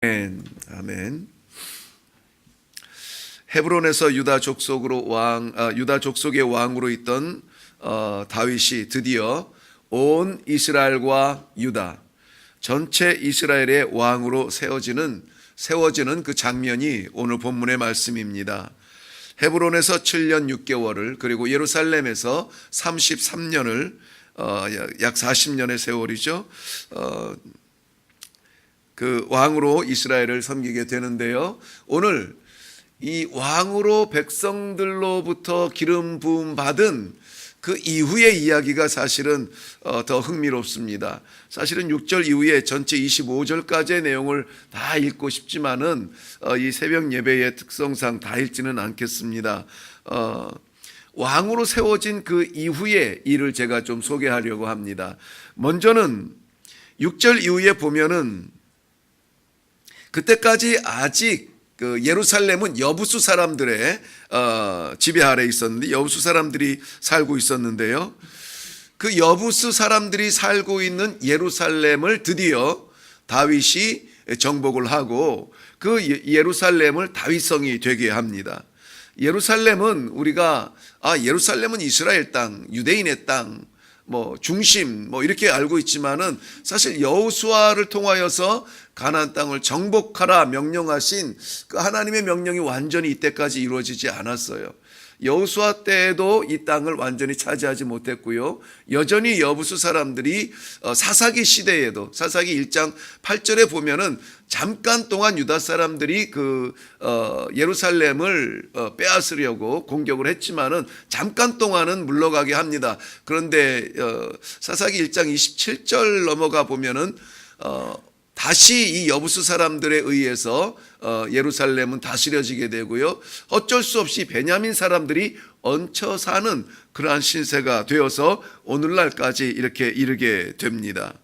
아멘. 아멘. 헤브론에서 유다 족속의 왕으로 있던 다윗이 드디어 온 이스라엘과 유다 전체 이스라엘의 왕으로 세워지는 그 장면이 오늘 본문의 말씀입니다. 헤브론에서 7년 6개월을 그리고 예루살렘에서 33년을 약 40년의 세월이죠. 그 왕으로 이스라엘을 섬기게 되는데요. 오늘 이 왕으로 백성들로부터 기름 부음 받은 그 이후의 이야기가 사실은 더 흥미롭습니다. 사실은 6절 이후에 전체 25절까지의 내용을 다 읽고 싶지만은 이 새벽 예배의 특성상 다 읽지는 않겠습니다. 왕으로 세워진 그 이후의 일을 제가 좀 소개하려고 합니다. 먼저는 6절 이후에 보면은 그때까지 아직 그 예루살렘은 여부수 사람들의 지배 아래 있었는데 여부수 사람들이 살고 있었는데요. 그 여부수 사람들이 살고 있는 예루살렘을 드디어 다윗이 정복을 하고 그 예루살렘을 다윗성이 되게 합니다. 예루살렘은 우리가 예루살렘은 이스라엘 땅, 유대인의 땅, 중심 이렇게 알고 있지만은 사실 여호수아를 통하여서 가나안 땅을 정복하라 명령하신 그 하나님의 명령이 완전히 이때까지 이루어지지 않았어요. 여호수아 때에도 이 땅을 완전히 차지하지 못했고요. 여전히 여부수 사람들이 사사기 시대에도 사사기 1장 8절에 보면은 잠깐 동안 유다 사람들이 그 예루살렘을 빼앗으려고 공격을 했지만은 잠깐 동안은 물러가게 합니다. 그런데 사사기 1장 27절 넘어가 보면은 다시 이 여부수 사람들에 의해서 예루살렘은 다스려지게 되고요. 어쩔 수 없이 베냐민 사람들이 얹혀 사는 그러한 신세가 되어서 오늘날까지 이렇게 이르게 됩니다.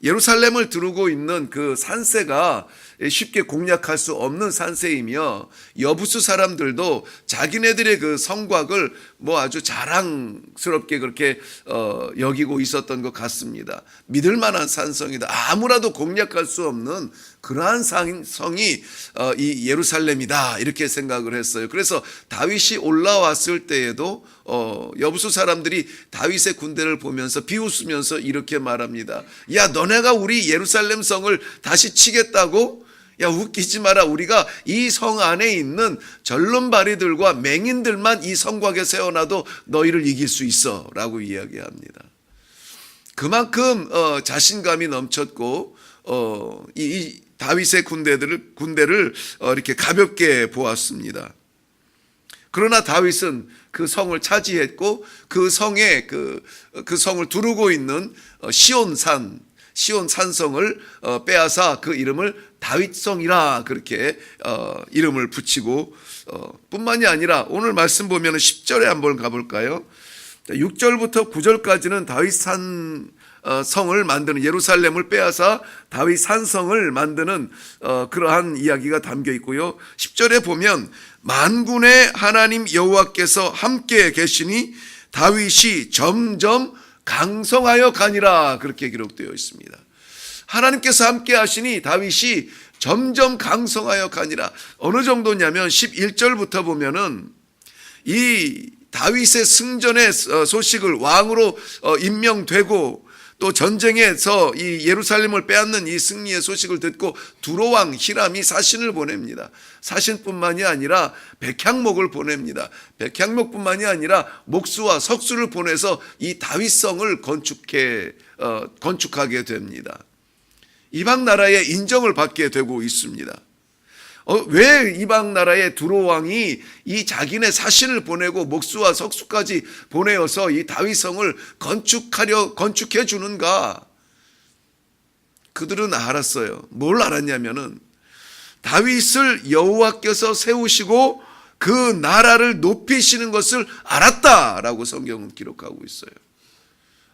예루살렘을 두르고 있는 그 산세가 쉽게 공략할 수 없는 산세이며 여부수 사람들도 자기네들의 그 성곽을 아주 자랑스럽게 그렇게 여기고 있었던 것 같습니다. 믿을 만한 산성이다. 아무라도 공략할 수 없는 그러한 성이 이 예루살렘이다 이렇게 생각을 했어요. 그래서 다윗이 올라왔을 때에도 여부수 사람들이 다윗의 군대를 보면서 비웃으면서 이렇게 말합니다. 야, 너네가 우리 예루살렘 성을 다시 치겠다고? 야, 웃기지 마라. 우리가 이 성 안에 있는 절름발이들과 맹인들만 이 성곽에 세워놔도 너희를 이길 수 있어 라고 이야기합니다. 그만큼 자신감이 넘쳤고 이 다윗의 군대를 이렇게 가볍게 보았습니다. 그러나 다윗은 그 성을 차지했고 그 성에 그 성을 두르고 있는 시온 산성을 빼앗아 그 이름을 다윗성이라 그렇게 이름을 붙이고 뿐만이 아니라 오늘 말씀 보면 10절에 한번 가볼까요? 6절부터 9절까지는 다윗 성을 만드는 예루살렘을 빼앗아 다윗 산성을 만드는 그러한 이야기가 담겨 있고요. 10절에 보면 만군의 하나님 여호와께서 함께 계시니 다윗이 점점 강성하여 가니라 그렇게 기록되어 있습니다. 하나님께서 함께 하시니 다윗이 점점 강성하여 가니라. 어느 정도냐면 11절부터 보면은 이 다윗의 승전의 소식을 왕으로 임명되고 또 전쟁에서 이 예루살렘을 빼앗는 이 승리의 소식을 듣고 두로왕 히람이 사신을 보냅니다. 사신뿐만이 아니라 백향목을 보냅니다. 백향목뿐만이 아니라 목수와 석수를 보내서 이 다윗성을 건축하게 됩니다. 이방 나라의 인정을 받게 되고 있습니다. 왜 이방 나라의 두로왕이 이 자기네 사신을 보내고 목수와 석수까지 보내어서 이 다윗성을 건축해 주는가? 그들은 알았어요. 뭘 알았냐면은 다윗을 여호와께서 세우시고 그 나라를 높이시는 것을 알았다라고 성경은 기록하고 있어요.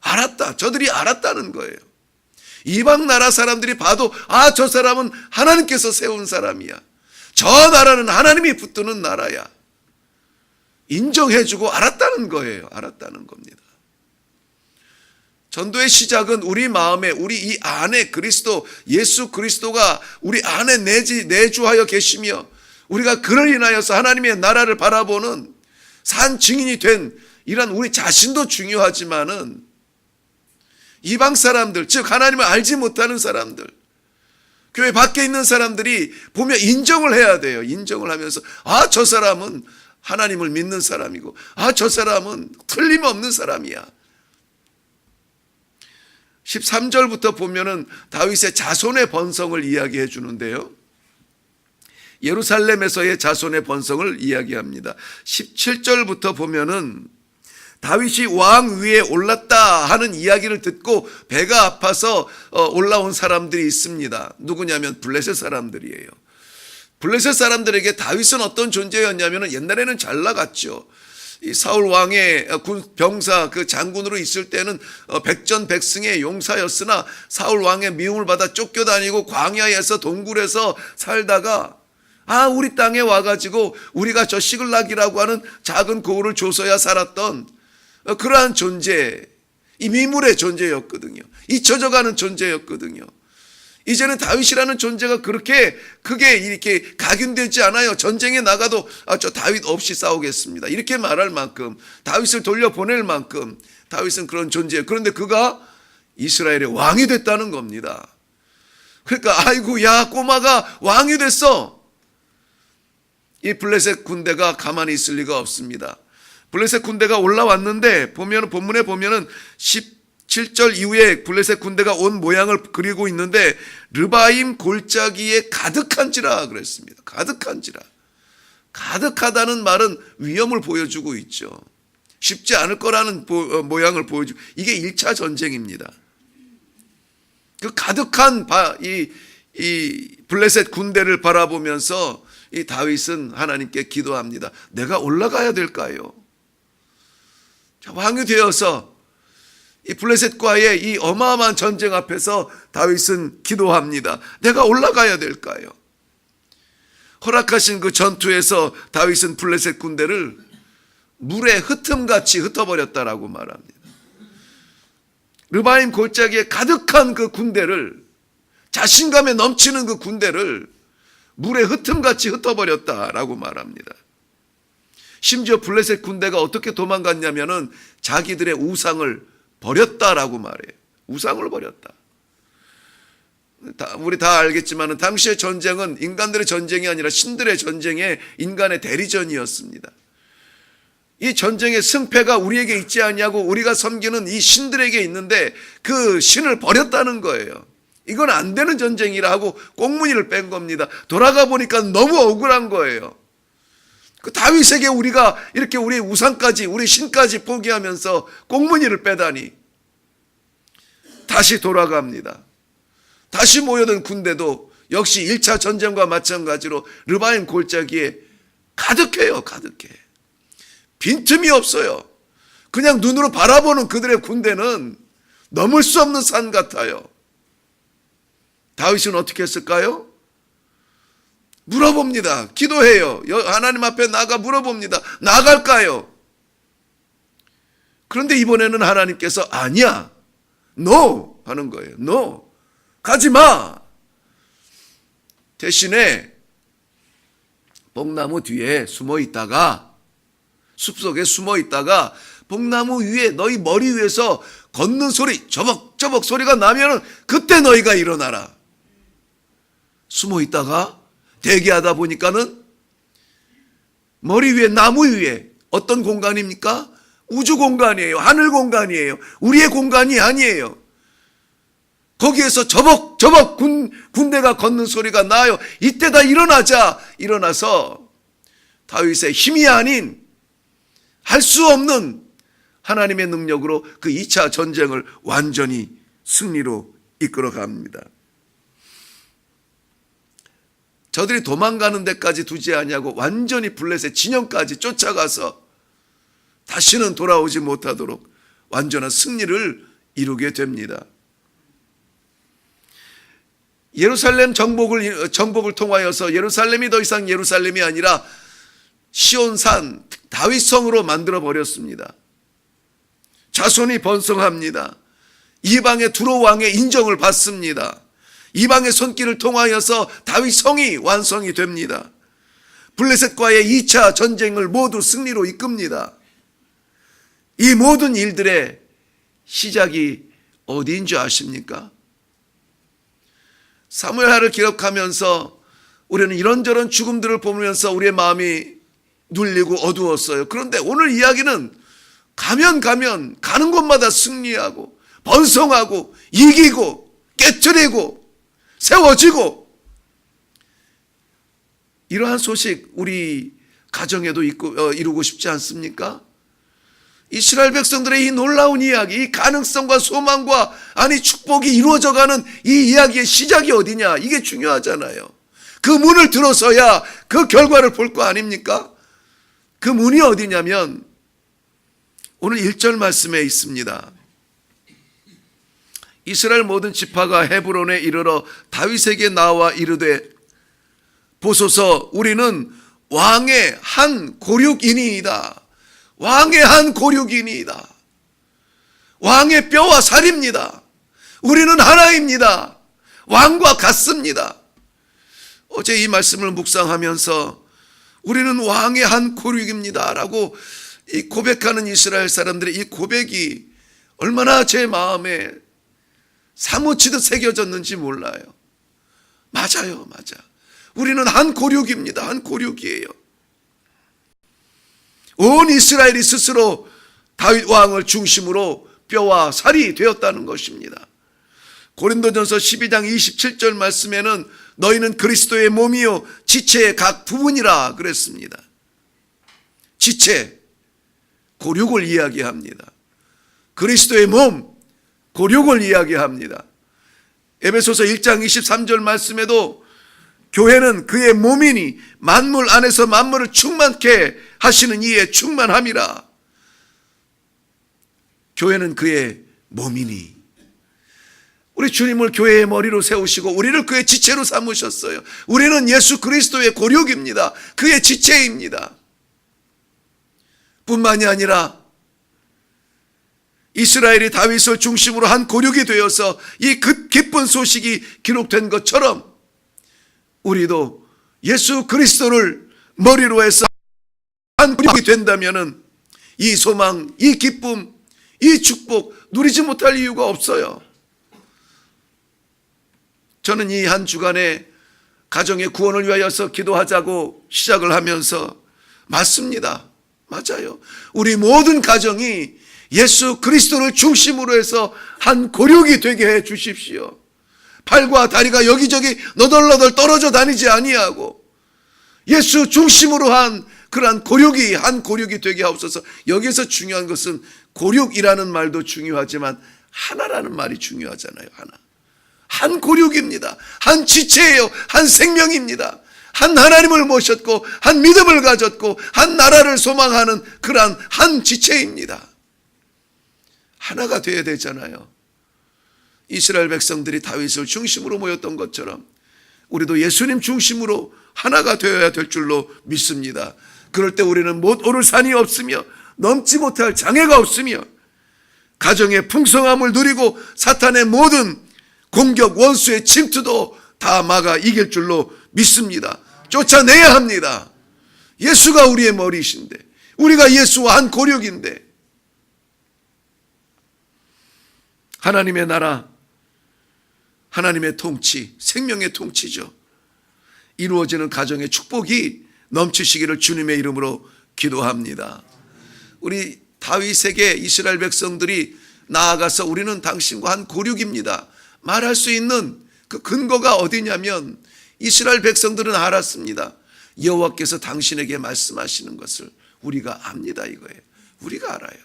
알았다. 저들이 알았다는 거예요. 이방 나라 사람들이 봐도 저 사람은 하나님께서 세운 사람이야. 저 나라는 하나님이 붙드는 나라야. 인정해주고 알았다는 거예요. 알았다는 겁니다. 전도의 시작은 우리 마음에, 우리 이 안에 그리스도, 예수 그리스도가 우리 안에 내주하여 계시며 우리가 그를 인하여서 하나님의 나라를 바라보는 산 증인이 된 이런 우리 자신도 중요하지만은 이방 사람들, 즉 하나님을 알지 못하는 사람들, 교회 밖에 있는 사람들이 보면 인정을 해야 돼요. 인정을 하면서 저 사람은 하나님을 믿는 사람이고 저 사람은 틀림없는 사람이야. 13절부터 보면은 다윗의 자손의 번성을 이야기해 주는데요. 예루살렘에서의 자손의 번성을 이야기합니다. 17절부터 보면은 다윗이 왕 위에 올랐다 하는 이야기를 듣고 배가 아파서 올라온 사람들이 있습니다. 누구냐면 블레셋 사람들이에요. 블레셋 사람들에게 다윗은 어떤 존재였냐면 옛날에는 잘 나갔죠. 이 사울 왕의 병사 그 장군으로 있을 때는 백전백승의 용사였으나 사울 왕의 미움을 받아 쫓겨다니고 광야에서 동굴에서 살다가 우리 땅에 와가지고 우리가 저 시글락이라고 하는 작은 고을을 줘서야 살았던 그러한 존재, 이 미물의 존재였거든요. 잊혀져가는 존재였거든요. 이제는 다윗이라는 존재가 그렇게 크게 이렇게 각인되지 않아요. 전쟁에 나가도 저 다윗 없이 싸우겠습니다 이렇게 말할 만큼, 다윗을 돌려보낼 만큼 다윗은 그런 존재예요. 그런데 그가 이스라엘의 왕이 됐다는 겁니다. 그러니까 아이고 야 꼬마가 왕이 됐어. 이 블레셋 군대가 가만히 있을 리가 없습니다. 블레셋 군대가 올라왔는데 본문에 보면은 17절 이후에 블레셋 군대가 온 모양을 그리고 있는데 르바임 골짜기에 가득한지라 그랬습니다. 가득한지라. 가득하다는 말은 위험을 보여주고 있죠. 쉽지 않을 거라는 모양을 보여주고, 이게 1차 전쟁입니다. 그 가득한 이 블레셋 군대를 바라보면서 이 다윗은 하나님께 기도합니다. 내가 올라가야 될까요? 왕이 되어서 이 블레셋과의 이 어마어마한 전쟁 앞에서 다윗은 기도합니다. 내가 올라가야 될까요? 허락하신 그 전투에서 다윗은 블레셋 군대를 물에 흩음같이 흩어버렸다라고 말합니다. 르바임 골짜기에 가득한 그 군대를, 자신감에 넘치는 그 군대를 물에 흩음같이 흩어버렸다라고 말합니다. 심지어 블레셋 군대가 어떻게 도망갔냐면은 자기들의 우상을 버렸다라고 말해요. 우상을 버렸다. 우리 다 알겠지만 당시의 전쟁은 인간들의 전쟁이 아니라 신들의 전쟁에 인간의 대리전이었습니다. 이 전쟁의 승패가 우리에게 있지 않냐고 우리가 섬기는 이 신들에게 있는데 그 신을 버렸다는 거예요. 이건 안 되는 전쟁이라 하고 꽁무니를 뺀 겁니다. 돌아가 보니까 너무 억울한 거예요. 그 다윗에게 우리가 이렇게 우리 우상까지, 우리 신까지 포기하면서 꽁무니를 빼다니. 다시 돌아갑니다. 다시 모여든 군대도 역시 1차 전쟁과 마찬가지로 르바임 골짜기에 가득해요. 가득해. 빈틈이 없어요. 그냥 눈으로 바라보는 그들의 군대는 넘을 수 없는 산 같아요. 다윗은 어떻게 했을까요? 물어봅니다. 기도해요. 하나님 앞에 나가 물어봅니다. 나갈까요? 그런데 이번에는 하나님께서 아니야. No 하는 거예요. No. 가지 마. 대신에 뽕나무 뒤에 숨어 있다가, 숲속에 숨어 있다가 뽕나무 위에 너희 머리 위에서 걷는 소리, 저벅저벅 소리가 나면 그때 너희가 일어나라. 숨어 있다가 대기하다 보니까는 머리 위에, 나무 위에 어떤 공간입니까? 우주 공간이에요. 하늘 공간이에요. 우리의 공간이 아니에요. 거기에서 저벅저벅 군대가 걷는 소리가 나요. 이때다 일어나자. 일어나서 다윗의 힘이 아닌 할 수 없는 하나님의 능력으로 그 2차 전쟁을 완전히 승리로 이끌어갑니다. 저들이 도망가는 데까지 두지 아니하고 완전히 블레셋 진영까지 쫓아가서 다시는 돌아오지 못하도록 완전한 승리를 이루게 됩니다. 예루살렘 정복을 통하여서 예루살렘이 더 이상 예루살렘이 아니라 시온산 다윗성으로 만들어 버렸습니다. 자손이 번성합니다. 이방의 두로 왕의 인정을 받습니다. 이방의 손길을 통하여서 다윗 성이 완성이 됩니다. 블레셋과의 2차 전쟁을 모두 승리로 이끕니다. 이 모든 일들의 시작이 어디인 줄 아십니까? 사무엘하를 기록하면서 우리는 이런저런 죽음들을 보면서 우리의 마음이 눌리고 어두웠어요. 그런데 오늘 이야기는 가면 가는 곳마다 승리하고 번성하고 이기고 깨트리고 세워지고, 이러한 소식 우리 가정에도 이루고 싶지 않습니까? 이스라엘 백성들의 이 놀라운 이야기, 이 가능성과 소망과 축복이 이루어져가는 이 이야기의 시작이 어디냐, 이게 중요하잖아요. 그 문을 들어서야 그 결과를 볼 거 아닙니까? 그 문이 어디냐면 오늘 1절 말씀에 있습니다. 이스라엘 모든 지파가 헤브론에 이르러 다윗에게 나와 이르되, 보소서, 우리는 왕의 한 고륙이니이다. 왕의 한 고륙이니이다. 왕의 뼈와 살입니다. 우리는 하나입니다. 왕과 같습니다. 어제 이 말씀을 묵상하면서 우리는 왕의 한 고륙입니다 라고 이 고백하는 이스라엘 사람들의 이 고백이 얼마나 제 마음에 사무치듯 새겨졌는지 몰라요. 맞아요, 맞아. 우리는 한 고륙입니다. 한 고륙이에요. 온 이스라엘이 스스로 다윗 왕을 중심으로 뼈와 살이 되었다는 것입니다. 고린도전서 12장 27절 말씀에는 너희는 그리스도의 몸이요 지체의 각 부분이라 그랬습니다. 지체, 고륙을 이야기합니다. 그리스도의 몸, 고륙을 이야기합니다. 에베소서 1장 23절 말씀에도 교회는 그의 몸이니 만물 안에서 만물을 충만케 하시는 이의 충만함이라. 교회는 그의 몸이니, 우리 주님을 교회의 머리로 세우시고 우리를 그의 지체로 삼으셨어요. 우리는 예수 그리스도의 고륙입니다. 그의 지체입니다. 뿐만이 아니라 이스라엘이 다윗을 중심으로 한 고륙이 되어서 이 기쁜 소식이 기록된 것처럼 우리도 예수 그리스도를 머리로 해서 한 고륙이 된다면 이 소망, 이 기쁨, 이 축복 누리지 못할 이유가 없어요. 저는 이 한 주간에 가정의 구원을 위하여서 기도하자고 시작을 하면서 맞습니다. 맞아요. 우리 모든 가정이 예수 그리스도를 중심으로 해서 한 고륙이 되게 해 주십시오. 팔과 다리가 여기저기 너덜너덜 떨어져 다니지 아니하고 예수 중심으로 한 그러한 고륙이 한 고륙이 되게 하옵소서. 여기서 중요한 것은 고륙이라는 말도 중요하지만 하나라는 말이 중요하잖아요. 하나. 한 고륙입니다. 한 지체예요. 한 생명입니다. 한 하나님을 모셨고 한 믿음을 가졌고 한 나라를 소망하는 그러한 한 지체입니다. 하나가 되어야 되잖아요. 이스라엘 백성들이 다윗을 중심으로 모였던 것처럼 우리도 예수님 중심으로 하나가 되어야 될 줄로 믿습니다. 그럴 때 우리는 못 오를 산이 없으며 넘지 못할 장애가 없으며 가정의 풍성함을 누리고 사탄의 모든 공격, 원수의 침투도 다 막아 이길 줄로 믿습니다. 쫓아내야 합니다. 예수가 우리의 머리이신데, 우리가 예수와 한 고륙인데, 하나님의 나라, 하나님의 통치, 생명의 통치죠. 이루어지는 가정의 축복이 넘치시기를 주님의 이름으로 기도합니다. 우리 다윗에게 이스라엘 백성들이 나아가서 우리는 당신과 한 고륙입니다 말할 수 있는 그 근거가 어디냐면 이스라엘 백성들은 알았습니다. 여호와께서 당신에게 말씀하시는 것을 우리가 압니다 이거예요. 우리가 알아요.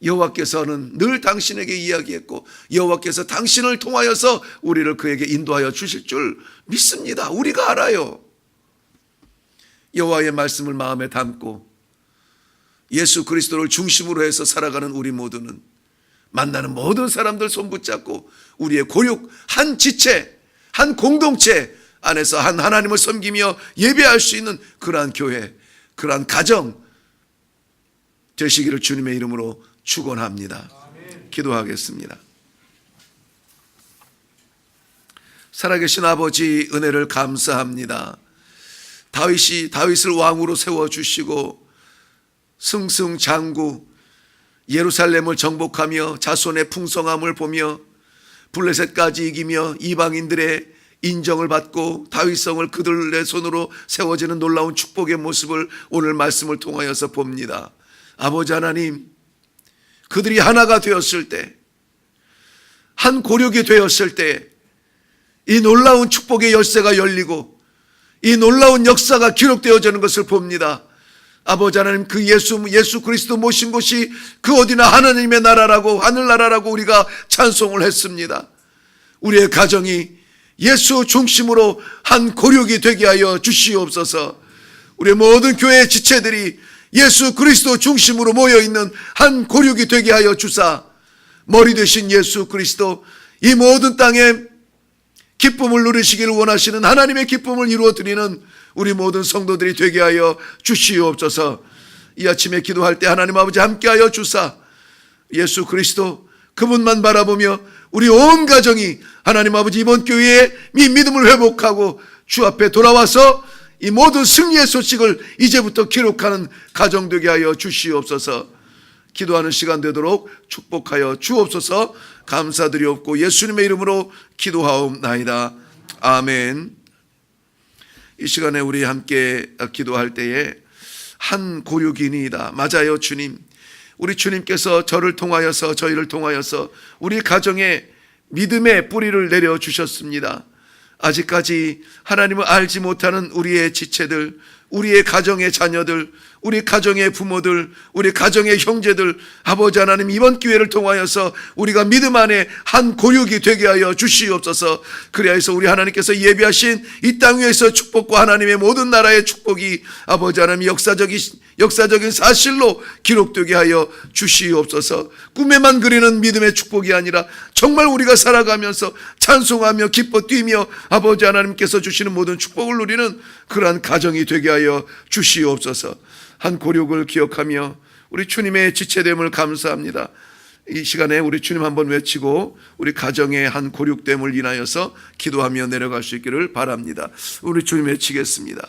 여호와께서는 늘 당신에게 이야기했고 여호와께서 당신을 통하여서 우리를 그에게 인도하여 주실 줄 믿습니다. 우리가 알아요. 여호와의 말씀을 마음에 담고 예수 그리스도를 중심으로 해서 살아가는 우리 모두는 만나는 모든 사람들 손 붙잡고 우리의 고륙, 한 지체, 한 공동체 안에서 한 하나님을 섬기며 예배할 수 있는 그러한 교회, 그러한 가정 되시기를 주님의 이름으로 축원합니다. 기도하겠습니다. 살아계신 아버지, 은혜를 감사합니다. 다윗을 왕으로 세워주시고 승승장구 예루살렘을 정복하며 자손의 풍성함을 보며 블레셋까지 이기며 이방인들의 인정을 받고 다윗성을 그들의 손으로 세워지는 놀라운 축복의 모습을 오늘 말씀을 통하여서 봅니다. 아버지 하나님, 그들이 하나가 되었을 때, 한 고력이 되었을 때 이 놀라운 축복의 열쇠가 열리고 이 놀라운 역사가 기록되어지는 것을 봅니다. 아버지 하나님, 그 예수 그리스도 모신 곳이 그 어디나 하나님의 나라라고, 하늘나라라고 우리가 찬송을 했습니다. 우리의 가정이 예수 중심으로 한 고력이 되게 하여 주시옵소서. 우리 모든 교회의 지체들이 예수 그리스도 중심으로 모여있는 한 고력이 되게 하여 주사, 머리 되신 예수 그리스도, 이 모든 땅에 기쁨을 누리시기를 원하시는 하나님의 기쁨을 이루어드리는 우리 모든 성도들이 되게 하여 주시옵소서. 이 아침에 기도할 때 하나님 아버지 함께하여 주사, 예수 그리스도 그분만 바라보며 우리 온 가정이 하나님 아버지 이번 교회에 믿음을 회복하고 주 앞에 돌아와서 이 모든 승리의 소식을 이제부터 기록하는 가정 되게 하여 주시옵소서. 기도하는 시간 되도록 축복하여 주옵소서. 감사드리옵고 예수님의 이름으로 기도하옵나이다. 아멘. 이 시간에 우리 함께 기도할 때에 한 고육이니이다. 맞아요, 주님. 우리 주님께서 저를 통하여서, 저희를 통하여서 우리 가정에 믿음의 뿌리를 내려주셨습니다. 아직까지 하나님을 알지 못하는 우리의 지체들, 우리의 가정의 자녀들, 우리 가정의 부모들, 우리 가정의 형제들, 아버지 하나님, 이번 기회를 통하여서 우리가 믿음 안에 한 고육이 되게 하여 주시옵소서. 그리하여서 우리 하나님께서 예비하신 이 땅 위에서 축복과 하나님의 모든 나라의 축복이 아버지 하나님 역사적인 사실로 기록되게 하여 주시옵소서. 꿈에만 그리는 믿음의 축복이 아니라 정말 우리가 살아가면서 찬송하며 기뻐 뛰며 아버지 하나님께서 주시는 모든 축복을 누리는 그러한 가정이 되게 하여 주시옵소서. 한 고력을 기억하며 우리 주님의 지체됨을 감사합니다. 이 시간에 우리 주님 한번 외치고 우리 가정의 한 고력됨을 인하여서 기도하며 내려갈 수 있기를 바랍니다. 우리 주님 외치겠습니다.